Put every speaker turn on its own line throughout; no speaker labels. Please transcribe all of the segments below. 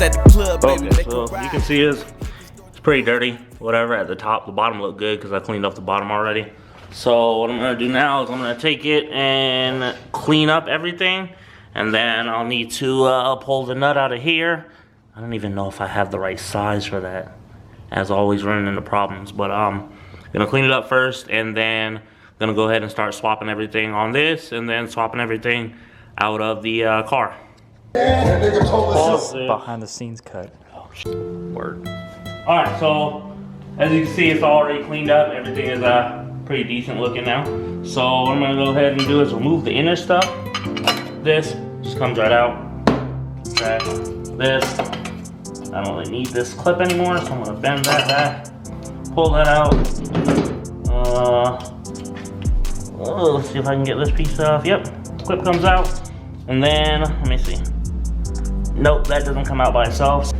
at the club, baby.
Okay, so you can see it's pretty dirty. Whatever, at the top, the bottom looked good because I cleaned off the bottom already. So what I'm gonna do now is I'm gonna take it and clean up everything, and then I'll need to pull the nut out of here. I don't even know if I have the right size for that. As always, running into problems, but gonna clean it up first, and then gonna go ahead and start swapping everything on this, and then swapping everything out of the car.
Behind the scenes cut.
Word. All right, so as you can see, it's already cleaned up. Everything is pretty decent looking now. So what I'm gonna go ahead and do is remove the inner stuff. This just comes right out. Okay. This, I don't really need this clip anymore, so I'm gonna bend that back, pull that out. Let's see if I can get this piece off. Yep, clip comes out, and then let me see. Nope, that doesn't come out by itself.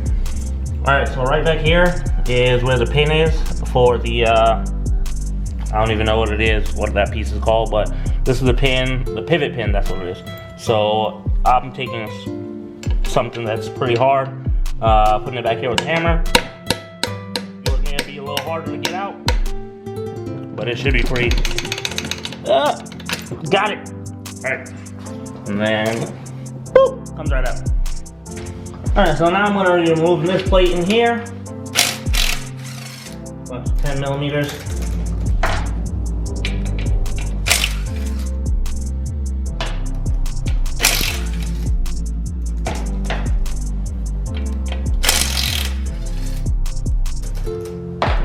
All right, so right back here is where the pin is for the. I don't even know what it is, what that piece is called, but this is the pin, the pivot pin. That's what it is. So I'm taking something that's pretty hard, putting it back here with the hammer. Yours may be a little harder to get out, but it should be pretty. Got it. All right, and then boop, comes right out. All right, so now I'm gonna remove this plate in here. 10 millimeters.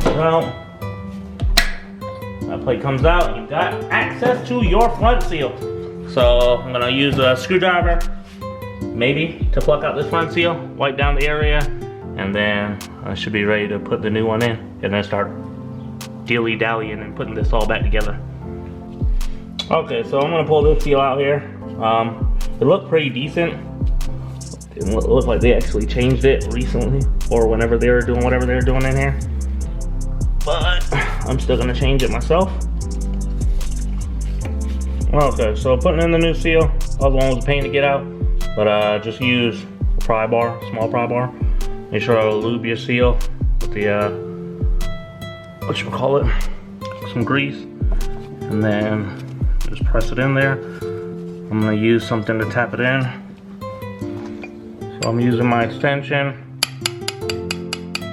Well, that plate comes out, you've got access to your front seal. So I'm gonna use a screwdriver, maybe, to pluck out this front seal, wipe down the area, and then I should be ready to put the new one in, and then start dilly-dallying and putting this all back together. Okay, so I'm gonna pull this seal out here. It looked pretty decent. It looked like they actually changed it recently, or whenever they were doing whatever they were doing in here. But I'm still gonna change it myself. Okay, so putting in the new seal. Other one was a pain to get out, but just use a pry bar, small pry bar. Make sure to lube your seal with the some grease, and then just press it in there. I'm gonna use something to tap it in. So I'm using my extension.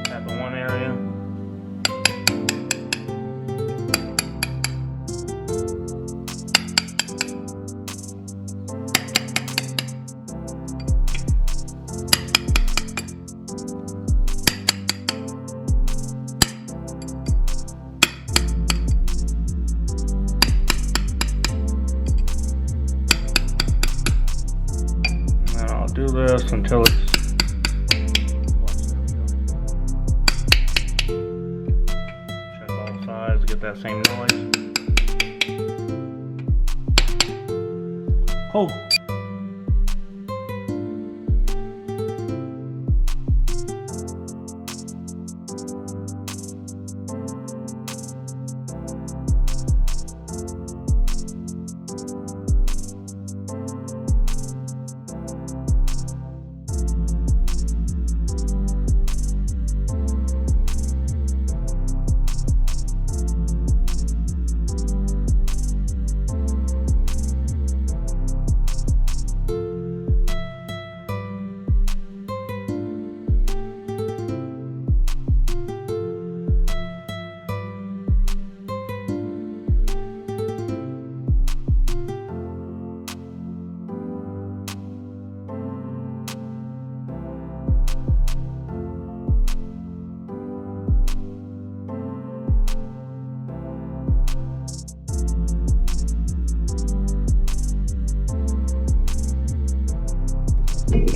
Tap in one area. Do this until it's check all sides to get that same noise. Oh.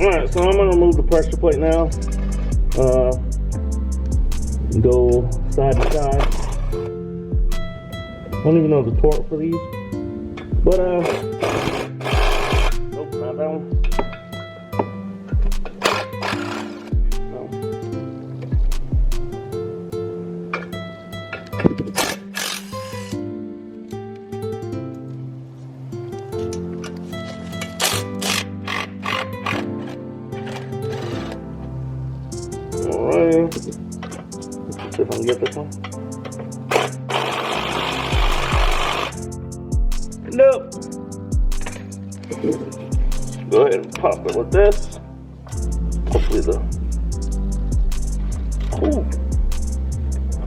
Alright, so I'm going to remove the pressure plate now. Go side to side. I don't even know the torque for these. But, nope, not that one. Alright. Let's see if I can get this one. Nope. Go ahead and pop it with this. Hopefully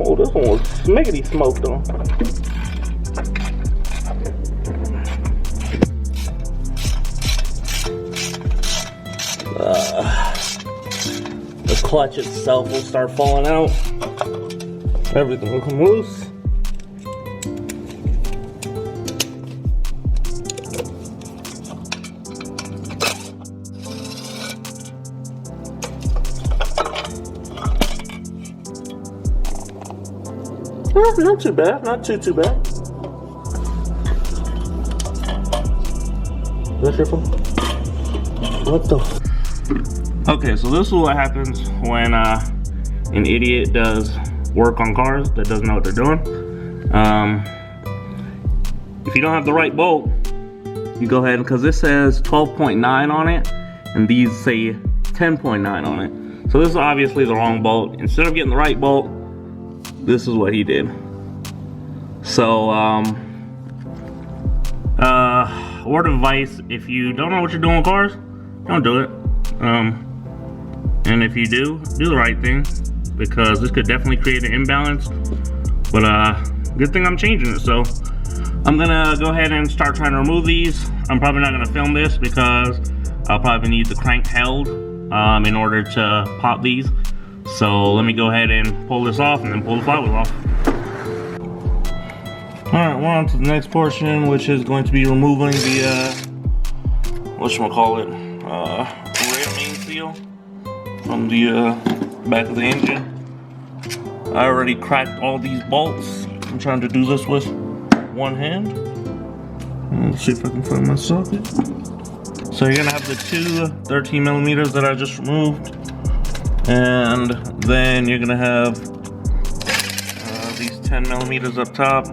oh, this one was smiggity smoked on. The clutch itself will start falling out. Everything will come loose. Not too bad, not too bad. That's your phone? What the? Okay, so this is what happens when an idiot does work on cars that doesn't know what they're doing. If you don't have the right bolt, you go ahead, because this says 12.9 on it, and these say 10.9 on it. So this is obviously the wrong bolt. Instead of getting the right bolt, this is what he did. So, word of advice, if you don't know what you're doing with cars, don't do it. And if you do the right thing, because this could definitely create an imbalance. But good thing I'm changing it. So I'm gonna go ahead and start trying to remove these. I'm probably not gonna film this because I'll probably need the crank held in order to pop these. So let me go ahead and pull this off and then pull the flywheel off. Alright, we're on to the next portion, which is going to be removing the whatchamacallit, rear main seal from the back of the engine. I already cracked all these bolts. I'm trying to do this with one hand. Let's see if I can find my socket. So you're gonna have the two 13 millimeters that I just removed, and then you're gonna have these 10 millimeters up top.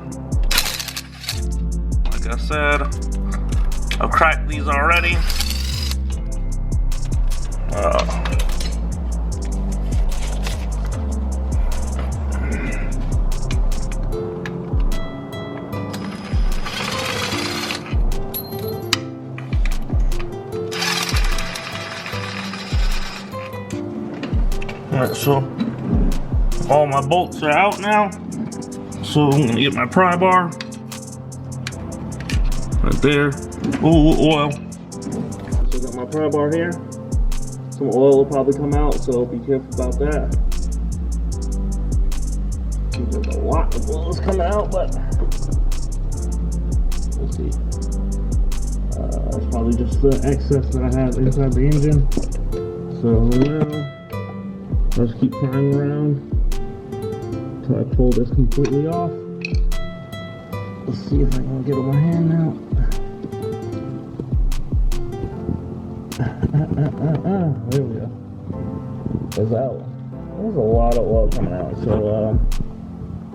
Like I said, I've cracked these already. Alright, so all my bolts are out now. So I'm gonna get my pry bar right there. Ooh, oil. So I got my pry bar here. Some oil will probably come out, so be careful about that. There's a lot of oil coming out, but we'll see. It's probably just the excess that I have inside the engine. So now, I'll just keep prying around until I pull this completely off. Let's see if I can get it with my hand now. There we go. There's that one. There's a lot of oil coming out, so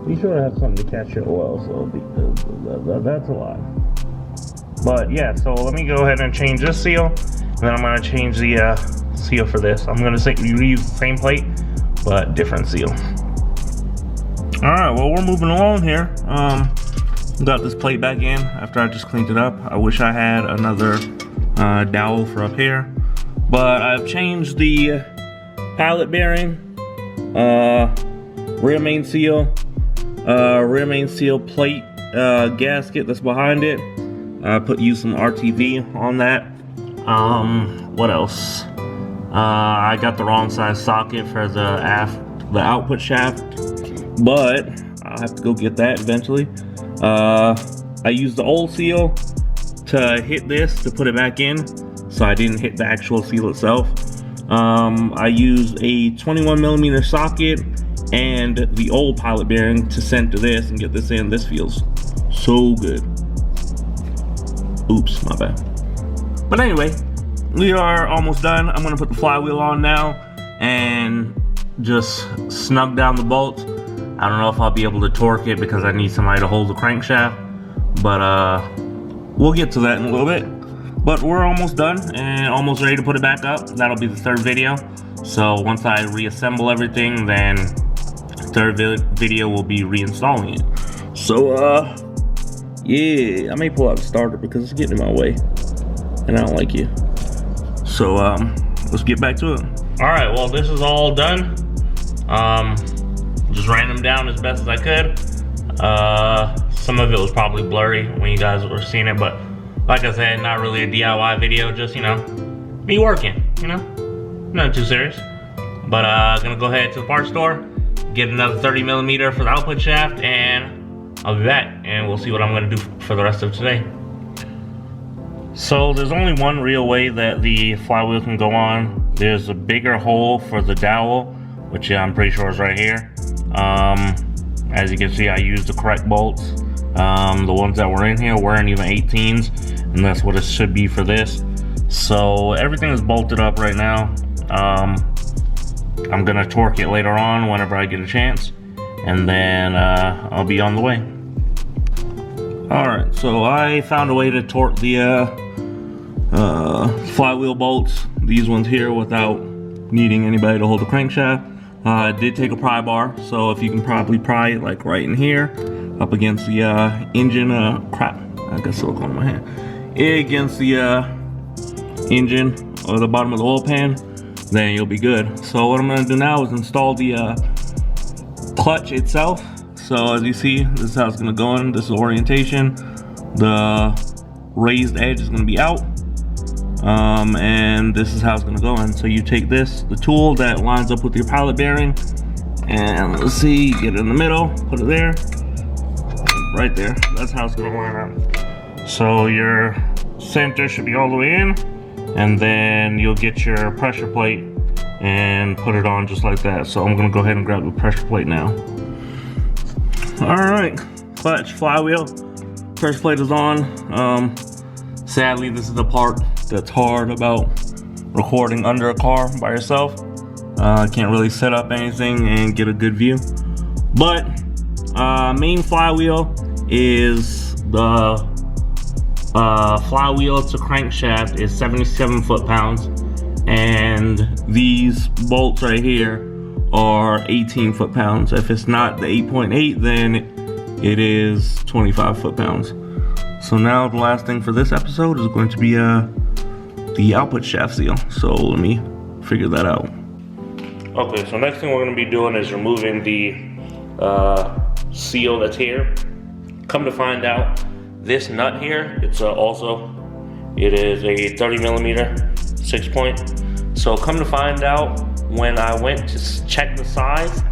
be sure to have something to catch your oil. So that's a lot. But yeah, so let me go ahead and change this seal, and then I'm going to change the seal for this. I'm going to reuse the same plate, but different seal. Alright, well, we're moving along here. Got this plate back in after I just cleaned it up. I wish I had another dowel for up here, but I've changed the pallet bearing, rear main seal plate gasket that's behind it. I used some RTV on that. What else? I got the wrong size socket for the output shaft, but I'll have to go get that eventually. I used the old seal to hit this to put it back in, so I didn't hit the actual seal itself. I used a 21 millimeter socket and the old pilot bearing to center this and get this in. This feels so good. Oops, my bad. But anyway, we are almost done. I'm gonna put the flywheel on now and just snug down the bolt. I don't know if I'll be able to torque it because I need somebody to hold the crankshaft, but we'll get to that in a little bit. But we're almost done and almost ready to put it back up. That'll be the third video. So once I reassemble everything, then third video will be reinstalling it. So yeah, I may pull out the starter because it's getting in my way and I don't like you. So let's get back to it. All right, well, this is all done. Just ran them down as best as I could. Some of it was probably blurry when you guys were seeing it, but like I said, not really a DIY video, just, you know, me working, you know, nothing too serious. But gonna go ahead to the parts store, get another 30mm for the output shaft, and I'll be back and we'll see what I'm gonna do for the rest of today. So there's only one real way that the flywheel can go on. There's a bigger hole for the dowel, which I'm pretty sure is right here. As you can see, I used the correct bolts. The ones that were in here weren't even 18s, and that's what it should be for this. So everything is bolted up right now. I'm gonna torque it later on whenever I get a chance, and then I'll be on the way. Alright, so I found a way to torque the flywheel bolts, these ones here, without needing anybody to hold the crankshaft. I did take a pry bar, so if you can probably pry it like right in here, up against the engine, crap, I got silicone in my hand, against the engine or the bottom of the oil pan, then you'll be good. So what I'm gonna do now is install the clutch itself. So as you see, this is how it's gonna go in. This is orientation. The raised edge is gonna be out. And this is how it's gonna go in. So you take this, the tool that lines up with your pilot bearing, and let's see, get it in the middle, put it there, right there. That's how it's gonna line up. So your center should be all the way in, and then you'll get your pressure plate and put it on just like that. So I'm gonna go ahead and grab the pressure plate now. All right, clutch, flywheel, pressure plate is on. Sadly, this is the part that's hard about recording under a car by yourself. Can't really set up anything and get a good view. But main flywheel is the flywheel to crankshaft is 77 foot-pounds, and these bolts right here are 18 foot-pounds. If it's not the 8.8, then it is 25 foot-pounds. So now the last thing for this episode is going to be the output shaft seal. So let me figure that out. Okay, so next thing we're going to be doing is removing the seal that's here. Come to find out, this nut here, it is a 30mm 6-point. So come to find out, when I went to check the size,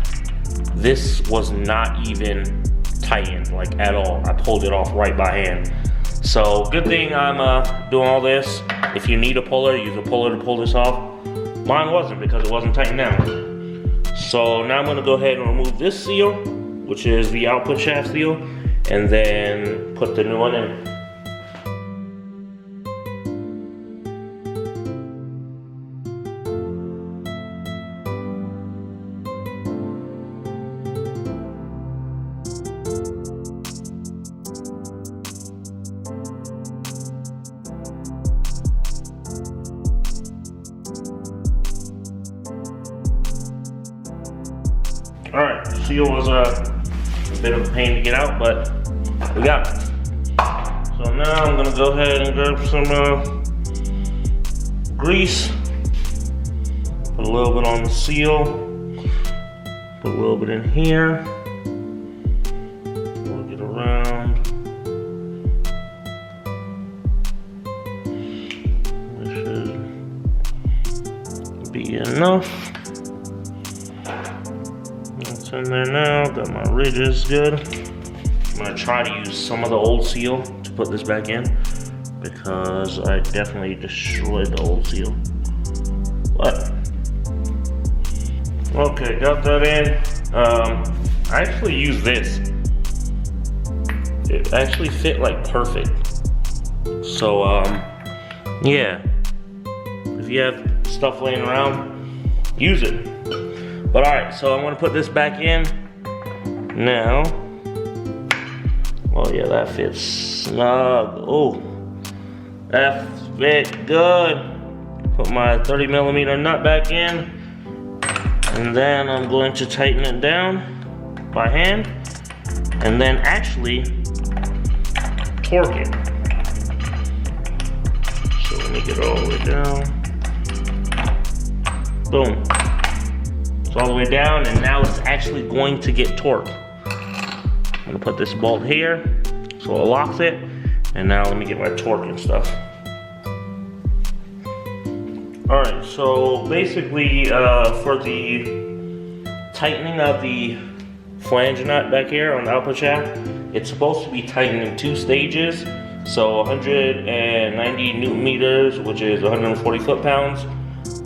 this was not even tightened, like, at all. I pulled it off right by hand. So good thing I'm doing all this. If you need a puller, use a puller to pull this off. Mine wasn't, because it wasn't tightened down. So now I'm gonna go ahead and remove this seal, which is the output shaft seal, and then put the new one in. Alright, seal was a bit of a pain to get out, but we got it. So now I'm gonna go ahead and grab some grease, put a little bit on the seal, put a little bit in here, work it around. This should be enough. In there now, got my ridges good. I'm gonna try to use some of the old seal to put this back in, because I definitely destroyed the old seal. But okay, got that in. I actually used this. It actually fit like perfect. So yeah, if you have stuff laying around, use it. But alright, so I'm gonna put this back in now. Oh yeah, that fits snug. Oh, that fit good. Put my 30mm nut back in. And then I'm going to tighten it down by hand, and then actually torque it. So let me get it all the way down. Boom. It's all the way down, and now it's actually going to get torqued. I'm gonna put this bolt here so it locks it, and now let me get my torque and stuff. Alright, so basically for the tightening of the flange nut back here on the output shaft, it's supposed to be tightened in 2 stages. So 190 newton meters, which is 140 foot-pounds.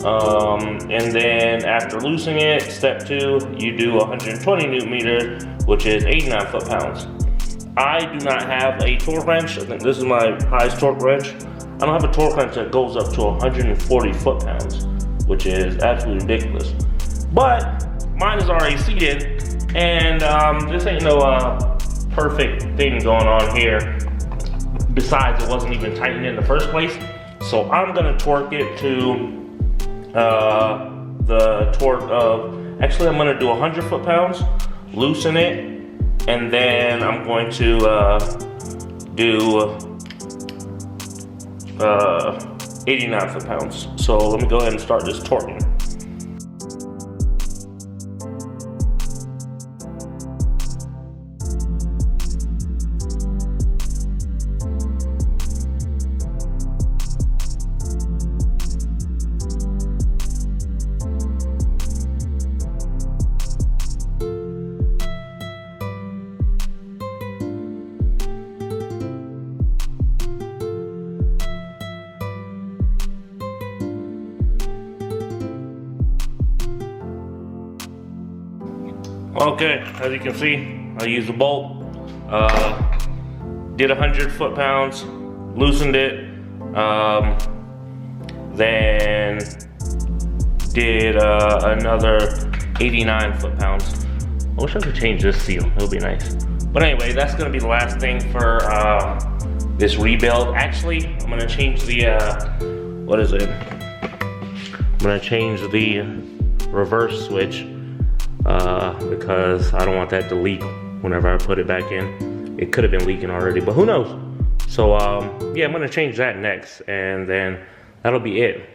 And then after loosening it, step 2, you do 120 newton meters, which is 89 foot-pounds. I do not have a torque wrench. I think this is my highest torque wrench. I don't have a torque wrench that goes up to 140 foot-pounds, which is absolutely ridiculous. But mine is already seated, and this ain't no perfect thing going on here. Besides, it wasn't even tightened in the first place. So I'm gonna torque it to the torque of, actually I'm gonna do 100 foot-pounds, loosen it, and then I'm going to do 89 foot-pounds. So let me go ahead and start this torquing. Okay, as you can see, I used a bolt, did 100 foot-pounds, loosened it, then did another 89 foot-pounds. I wish I could change this seal, it would be nice. But anyway, that's gonna be the last thing for this rebuild. Actually, I'm gonna change the, what is it? I'm gonna change the reverse switch because I don't want that to leak whenever I put it back in. It could have been leaking already, but who knows? So yeah, I'm gonna change that next, and then that'll be it.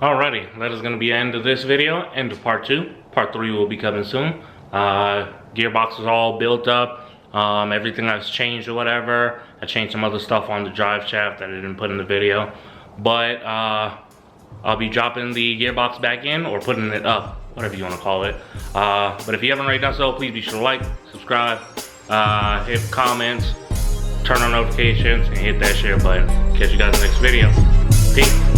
Alrighty, that is gonna be the end of this video, end of part 2. Part 3 will be coming soon. Gearbox is all built up. Everything I've changed or whatever. I changed some other stuff on the drive shaft that I didn't put in the video. But I'll be dropping the gearbox back in, or putting it up, whatever you want to call it. But if you haven't already done so, please be sure to like, subscribe, hit comments, turn on notifications, and hit that share button. Catch you guys in the next video. Peace.